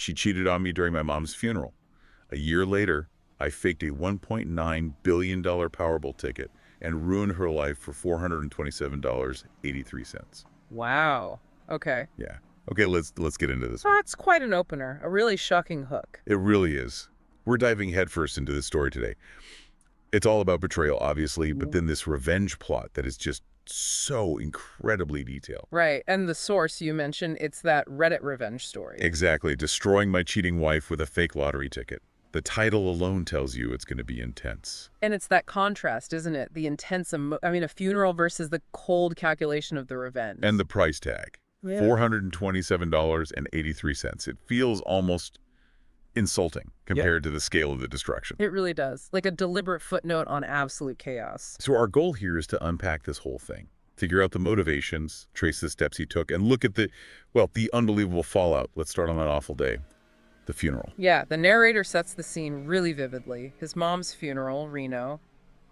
She cheated on me during my mom's funeral. A year later, I faked a $1.9 billion Powerball ticket and ruined her life for $427.83. Wow. Okay. Yeah. Okay, let's get into this one. That's quite an opener. A really shocking hook. It really is. We're diving headfirst into this story today. It's all about betrayal, obviously, but then this revenge plot that is just so incredibly detailed. Right. And the source you mentioned, it's that Reddit revenge story. Exactly. Destroying my cheating wife with a fake lottery ticket. The title alone tells you it's going to be intense. And it's that contrast, isn't it? The intense, a funeral versus the cold calculation of the revenge. And the price tag. Yeah. $427.83. It feels almost insulting compared to the scale of the destruction. It really does. Like a deliberate footnote on absolute chaos. So our goal here is to unpack this whole thing, figure out the motivations, trace the steps he took, and look at the unbelievable fallout. Let's start on that awful day, the funeral. Yeah, the narrator sets the scene really vividly. His mom's funeral, Reno.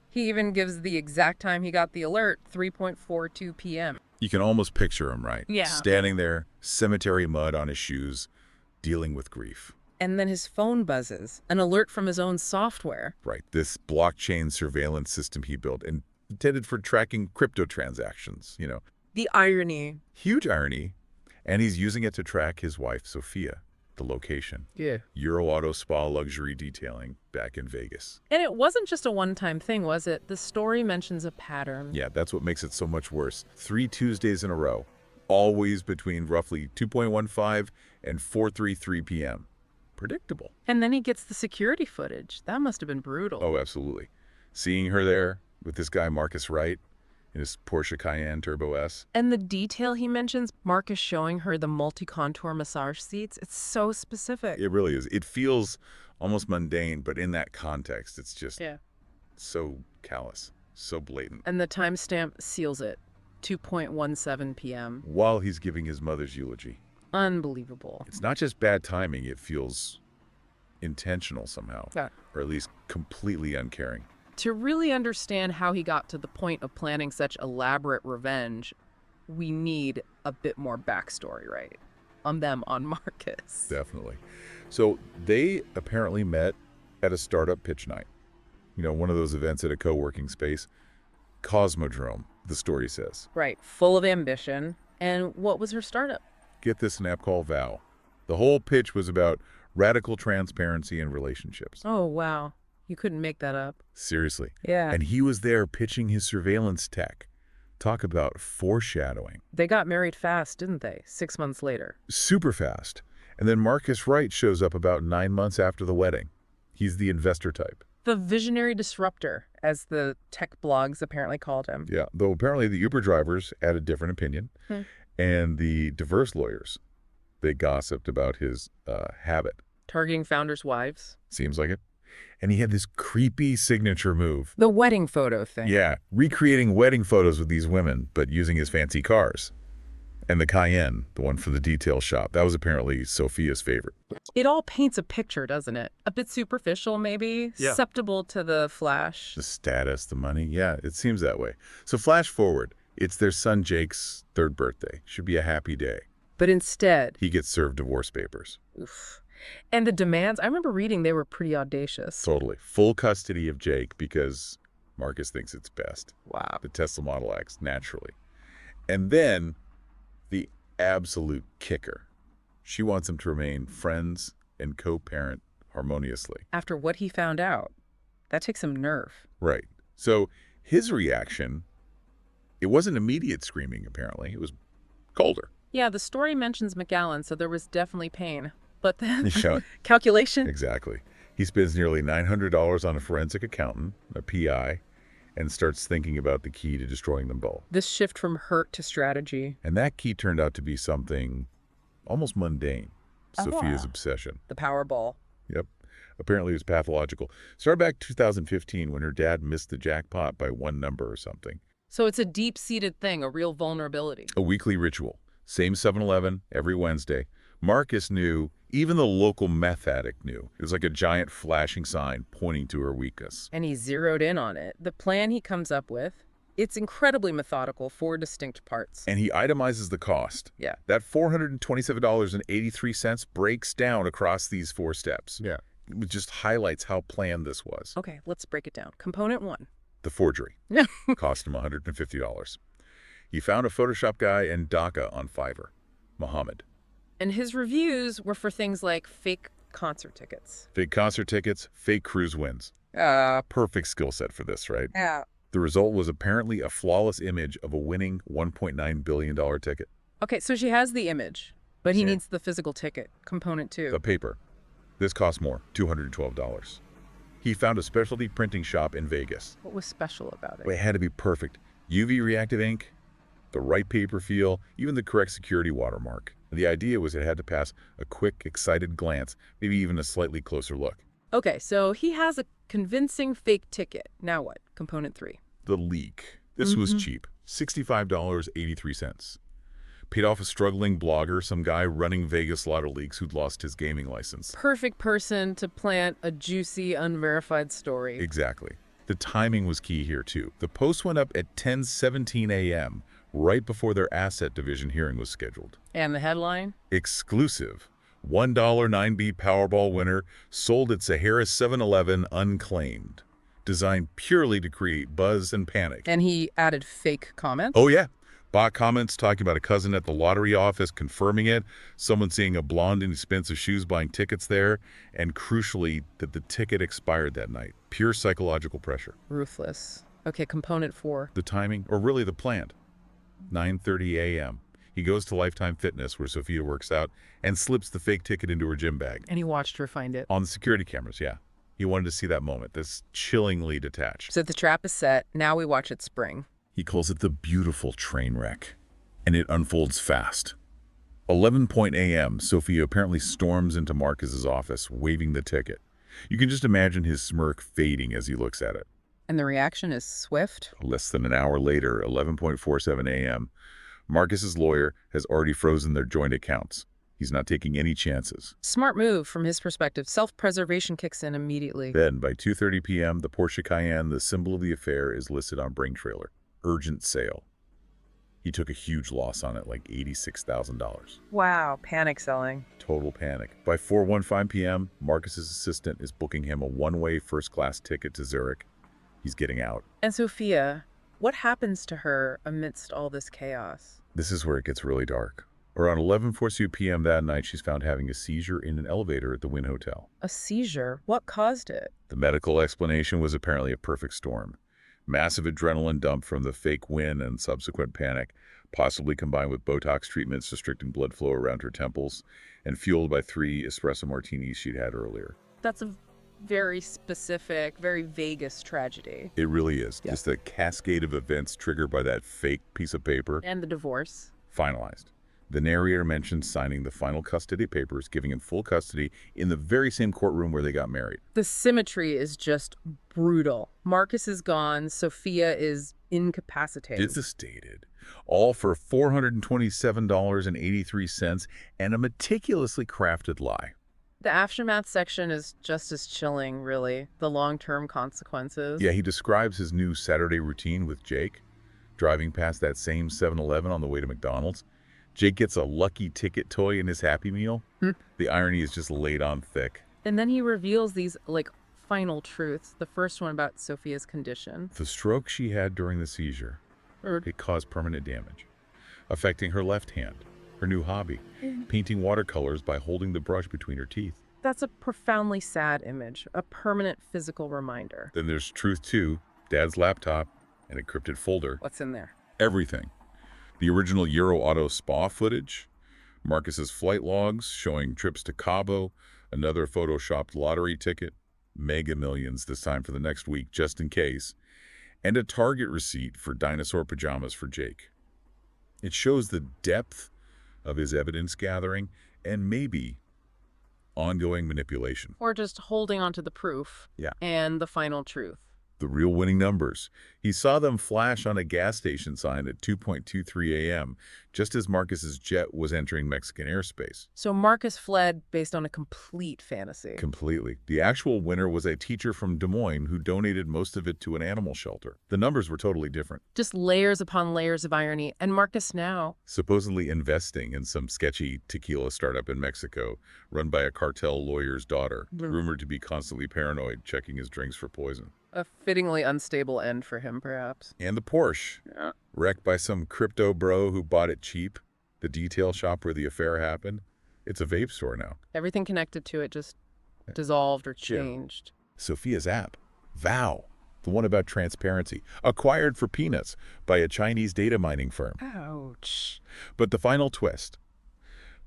He even gives the exact time he got the alert, 3:42 p.m. You can almost picture him, right? Yeah. Standing there, cemetery mud on his shoes, dealing with grief. And then his phone buzzes, an alert from his own software. Right, this blockchain surveillance system he built and intended for tracking crypto transactions, The irony. Huge irony. And he's using it to track his wife, Sophia, the location. Yeah. Euro Auto Spa luxury detailing back in Vegas. And it wasn't just a one-time thing, was it? The story mentions a pattern. Yeah, that's what makes it so much worse. 3 Tuesdays in a row, always between roughly 2:15 and 4:33 p.m. Predictable. And then he gets the security footage. That must have been brutal. Oh, absolutely. Seeing her there with this guy, Marcus Wright, in his Porsche Cayenne Turbo S. And the detail he mentions, Marcus showing her the multi-contour massage seats, it's so specific. It really is. It feels almost mundane, but in that context, it's just so callous, so blatant. And the timestamp seals it, 2:17 p.m. While he's giving his mother's eulogy. Unbelievable. It's not just bad timing, it feels intentional somehow, or at least completely uncaring. To really understand how he got to the point of planning such elaborate revenge, we need a bit more backstory, right? On Marcus. Definitely. So they apparently met at a startup pitch night. One of those events at a co-working space. Cosmodrome, the story says. Right, full of ambition. And what was her startup? Get this, an app called Vow. The whole pitch was about radical transparency in relationships. Oh, wow. You couldn't make that up. Seriously. Yeah. And he was there pitching his surveillance tech. Talk about foreshadowing. They got married fast, didn't they? 6 months later. Super fast. And then Marcus Wright shows up about 9 months after the wedding. He's the investor type. The visionary disruptor, as the tech blogs apparently called him. Yeah, though apparently the Uber drivers had a different opinion. And the divorce lawyers, they gossiped about his habit. Targeting founders' wives. Seems like it. And he had this creepy signature move. The wedding photo thing. Yeah, recreating wedding photos with these women, but using his fancy cars. And the Cayenne, the one for the detail shop, that was apparently Sophia's favorite. It all paints a picture, doesn't it? A bit superficial, maybe? Yeah. Susceptible to the flash. The status, the money. Yeah, it seems that way. So flash forward. It's their son Jake's 3rd birthday. Should be a happy day. But instead, he gets served divorce papers. Oof. And the demands, I remember reading they were pretty audacious. Totally. Full custody of Jake because Marcus thinks it's best. Wow. The Tesla Model X, naturally. And then the absolute kicker. She wants him to remain friends and co-parent harmoniously. After what he found out, that takes some nerve. Right. So his reaction, it wasn't immediate screaming, apparently. It was colder. Yeah, the story mentions McAllen, so there was definitely pain. But then, Show calculation? Exactly. He spends nearly $900 on a forensic accountant, a PI, and starts thinking about the key to destroying them both. This shift from hurt to strategy. And that key turned out to be something almost mundane. Sophia's obsession. The Powerball. Yep. Apparently it was pathological. Started back 2015 when her dad missed the jackpot by 1 number or something. So it's a deep-seated thing, a real vulnerability. A weekly ritual. Same 7-Eleven every Wednesday. Marcus knew, even the local meth addict knew. It was like a giant flashing sign pointing to her weakness. And he zeroed in on it. The plan he comes up with, It's incredibly methodical, 4 distinct parts. And he itemizes the cost. Yeah. That $427.83 breaks down across these 4 steps. Yeah. It just highlights how planned this was. Okay, let's break it down. Component 1. The forgery. Yeah. Cost him $150. He found a Photoshop guy in Dhaka on Fiverr, Mohammed. And his reviews were for things like fake concert tickets. Fake concert tickets, fake cruise wins. Perfect skill set for this, right? Yeah. The result was apparently a flawless image of a winning $1.9 billion ticket. Okay, so she has the image, but he Yeah. needs the physical ticket. Component 2. The paper. This cost more, $212. He found a specialty printing shop in Vegas. What was special about it? It had to be perfect. UV reactive ink, the right paper feel, even the correct security watermark. The idea was it had to pass a quick, excited glance, maybe even a slightly closer look. Okay, so he has a convincing fake ticket. Now what? Component 3. The leak. This was cheap, $65.83. Paid off a struggling blogger, some guy running Vegas lotto leaks who'd lost his gaming license. Perfect person to plant a juicy, unverified story. Exactly. The timing was key here, too. The post went up at 10:17 a.m., right before their asset division hearing was scheduled. And the headline? Exclusive. $1 9B Powerball winner sold at Sahara 7-Eleven unclaimed. Designed purely to create buzz and panic. And he added fake comments? Oh, yeah. Bot comments talking about a cousin at the lottery office confirming it, someone seeing a blonde in expensive shoes buying tickets there, and crucially, that the ticket expired that night. Pure psychological pressure. Ruthless. Okay, component 4. The timing, or really the plan. 9:30 a.m. He goes to Lifetime Fitness, where Sophia works out, and slips the fake ticket into her gym bag. And he watched her find it. On the security cameras, yeah. He wanted to see that moment, this chillingly detached. So the trap is set. Now we watch it spring. He calls it the beautiful train wreck, and it unfolds fast. 11 a.m., Sophia apparently storms into Marcus's office, waving the ticket. You can just imagine his smirk fading as he looks at it. And the reaction is swift. Less than an hour later, 11:47 a.m., Marcus's lawyer has already frozen their joint accounts. He's not taking any chances. Smart move from his perspective. Self-preservation kicks in immediately. Then, by 2:30 p.m., the Porsche Cayenne, the symbol of the affair, is listed on Bring Trailer. Urgent sale. He took a huge loss on it, like $86,000. Wow, panic selling. Total panic. By 4:15 p.m., Marcus's assistant is booking him a one-way first-class ticket to Zurich. He's getting out. And Sophia, what happens to her amidst all this chaos? This is where it gets really dark. Around 11:42 p.m. that night, she's found having a seizure in an elevator at the Wynn Hotel. A seizure? What caused it? The medical explanation was apparently a perfect storm. Massive adrenaline dump from the fake win and subsequent panic, possibly combined with Botox treatments restricting blood flow around her temples, and fueled by 3 espresso martinis she'd had earlier. That's a very specific, very Vegas tragedy. It really is. Yeah. Just a cascade of events triggered by that fake piece of paper. And the divorce. Finalized. The narrator mentions signing the final custody papers, giving him full custody in the very same courtroom where they got married. The symmetry is just brutal. Marcus is gone. Sophia is incapacitated. Devastated. All for $427.83 and a meticulously crafted lie. The aftermath section is just as chilling, really. The long-term consequences. Yeah, he describes his new Saturday routine with Jake, driving past that same 7-Eleven on the way to McDonald's. Jake gets a lucky ticket toy in his Happy Meal. The irony is just laid on thick. And then he reveals these, final truths. The first one about Sophia's condition. The stroke she had during the seizure, it caused permanent damage, affecting her left hand, her new hobby, painting watercolors by holding the brush between her teeth. That's a profoundly sad image, a permanent physical reminder. Then there's truth two, Dad's laptop, an encrypted folder, What's in there? everything. The original Euro Auto spa footage, Marcus's flight logs showing trips to Cabo, another photoshopped lottery ticket, mega millions this time for the next week just in case, and a Target receipt for dinosaur pajamas for Jake. It shows the depth of his evidence gathering and maybe ongoing manipulation. Or just holding on to the proof. Yeah. And the final truth. The real winning numbers. He saw them flash on a gas station sign at 2:23 a.m., just as Marcus's jet was entering Mexican airspace. So Marcus fled based on a complete fantasy. Completely. The actual winner was a teacher from Des Moines who donated most of it to an animal shelter. The numbers were totally different. Just layers upon layers of irony. And Marcus now, Supposedly investing in some sketchy tequila startup in Mexico run by a cartel lawyer's daughter, rumored to be constantly paranoid, checking his drinks for poison. a fittingly unstable end for him, perhaps. And the Porsche, wrecked by some crypto bro who bought it cheap. The detail shop where the affair happened. It's a vape store now. Everything connected to it just dissolved or changed. Sophia's app, Vow, the one about transparency, acquired for peanuts by a Chinese data mining firm. Ouch. But the final twist,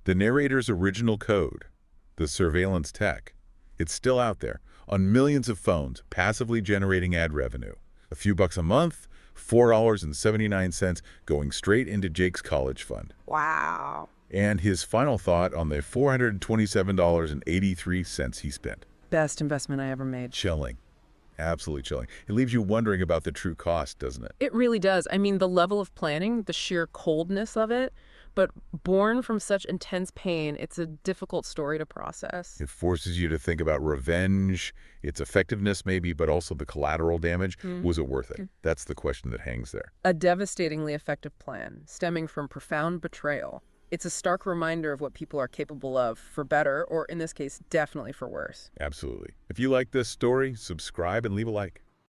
the narrator's original code, the surveillance tech, it's still out there on millions of phones, passively generating ad revenue. A few bucks a month, $4.79 going straight into Jake's college fund. Wow. And his final thought on the $427.83 he spent. Best investment I ever made. Chilling. Absolutely chilling. It leaves you wondering about the true cost, doesn't it? It really does. I mean, the level of planning, the sheer coldness of it, but born from such intense pain, it's a difficult story to process. It forces you to think about revenge, its effectiveness maybe, but also the collateral damage. Was it worth it? That's the question that hangs there. A devastatingly effective plan, stemming from profound betrayal. It's a stark reminder of what people are capable of, for better, or in this case, definitely for worse. Absolutely. If you like this story, subscribe and leave a like.